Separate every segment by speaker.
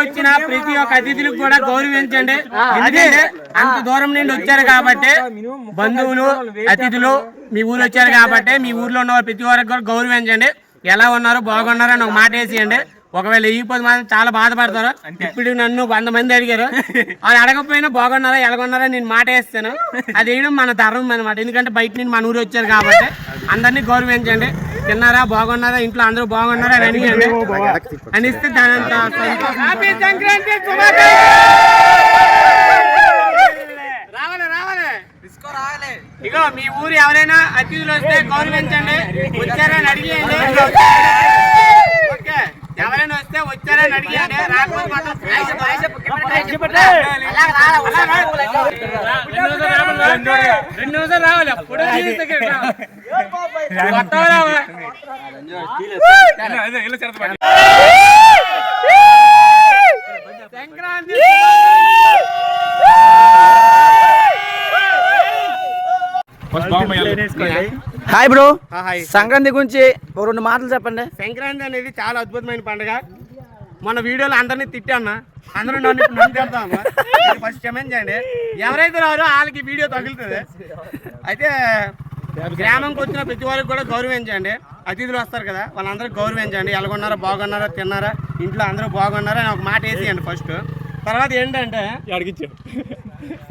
Speaker 1: వచ్చిన ప్రతి ఒక్క అతిథులకు కూడా గౌరవించండి. ఎందుకంటే అంత దూరం నుండి వచ్చారు కాబట్టి, బంధువులు అతిథులు మీ ఊరు వచ్చారు కాబట్టి మీ ఊర్లో ఉన్న ప్రతి ఒక్కరికి కూడా గౌరవించండి. ఎలా ఉన్నారు బాగున్నారు అని ఒక మాట వేసేయండి. ఒకవేళ వెయ్యిపోతే మాత్రం చాలా బాధపడతారు. ఇప్పుడు నన్ను 100 మంది అడిగారు, అది అడగకపోయినా బాగున్నారా ఎలాగొన్నారా నేను మాట వేస్తాను. అది వేయడం మన ధర్మం అనమాట. ఎందుకంటే బయట నుండి మన ఊరు వచ్చారు కాబట్టి అందరినీ గౌరవించండి. తిన్నారా బాగున్నారా ఇంట్లో అందరూ బాగున్నారా అని అడిగండి. అనిస్తే దానంతా హ్యాపీ సంక్రాంతి రావాలి. ఇగో మీ ఊరు ఎవరైనా అతిథులు వస్తే గౌరవించండి. వచ్చారని అడిగేయండి. ఓకే, ఎవరైనా వస్తే వచ్చారని అడిగేయండి. రాకపోతే మాత్రం రెండు నిమిషాలు రావాలి. అప్పుడు సంక్రాంతి
Speaker 2: హాయ్ బ్రో, సంక్రాంతి గురించి 2 మాటలు చెప్పండి.
Speaker 1: సంక్రాంతి అనేది చాలా అద్భుతమైన పండుగ. మన వీడియోలో అందరినీ తిట్టాను, అందరూ నన్ను తిడతాము. ఫస్ట్ క్షమించండి. ఎవరైతే రారో వాళ్ళకి వీడియో తగులుతుంది. అయితే గ్రామంకి వచ్చిన ప్రతి వారికి కూడా గౌరవించండి. అతిథులు వస్తారు కదా, వాళ్ళందరూ గౌరవించండి. ఎలాగొన్నారా బాగున్నారా తిన్నారా ఇంట్లో అందరూ బాగున్నారా అని ఒక మాట వేసేయండి ఫస్ట్. తర్వాత ఏంటంటే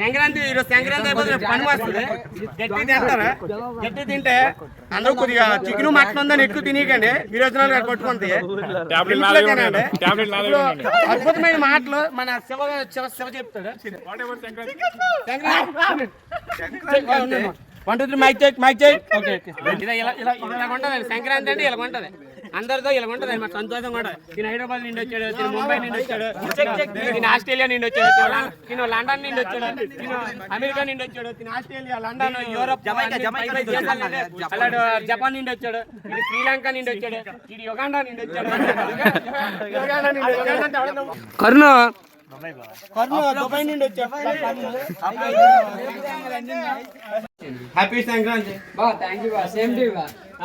Speaker 1: సంక్రాంతి ఈరోజు సంక్రాంతి అయిపోతే పని వస్తుంది. గట్టి తింటారా, గట్టి తింటే అందరూ కొద్దిగా చికెన్ మటన్ ఉందని ఎక్కువ తినకండి. విరోచనాలు కొట్టుకుంది. అద్భుతమైన మాటలు మన శివ చెప్తాడు. 1 2 3 మైక్ చెక్. ఓకే, ఇలా ఉంటుంది సంక్రాంతి అంటే. ఇలా ఉంటుంది అందరితో, ఇలా ఉంటుంది అనమాట. సంతోషంగా ఉంటుంది. నేను హైదరాబాద్ నుండి వచ్చాడు, నేను ముంబై నుండి వచ్చాడు, నేను ఆస్ట్రేలియా నుండి వచ్చాడు, నేను లండన్ నుండి వచ్చాడు, నేను అమెరికా నుండి వచ్చాడు, నేను ఆస్ట్రేలియా లండన్ యూరోప్ అలాంటి జపాన్ నుండి వచ్చాడు, ఇది శ్రీలంక నుండి వచ్చాడు, ఇది యుగాండా నుండి వచ్చాడు, కర్నూ దుబాయ్ నుండి వచ్చాడు. హ్యాపీ సంక్రాంతి.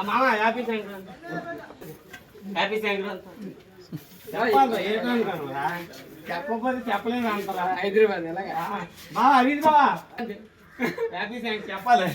Speaker 1: మామ హ్యాపీ సంక్రాంతి. హ్యాపీ సంక్రాంతి. చెప్పకపోతే చెప్పలేదు అంటారా? హైదరాబాద్ బాబా హ్యాపీ సంక్రాంతి చెప్పాలి.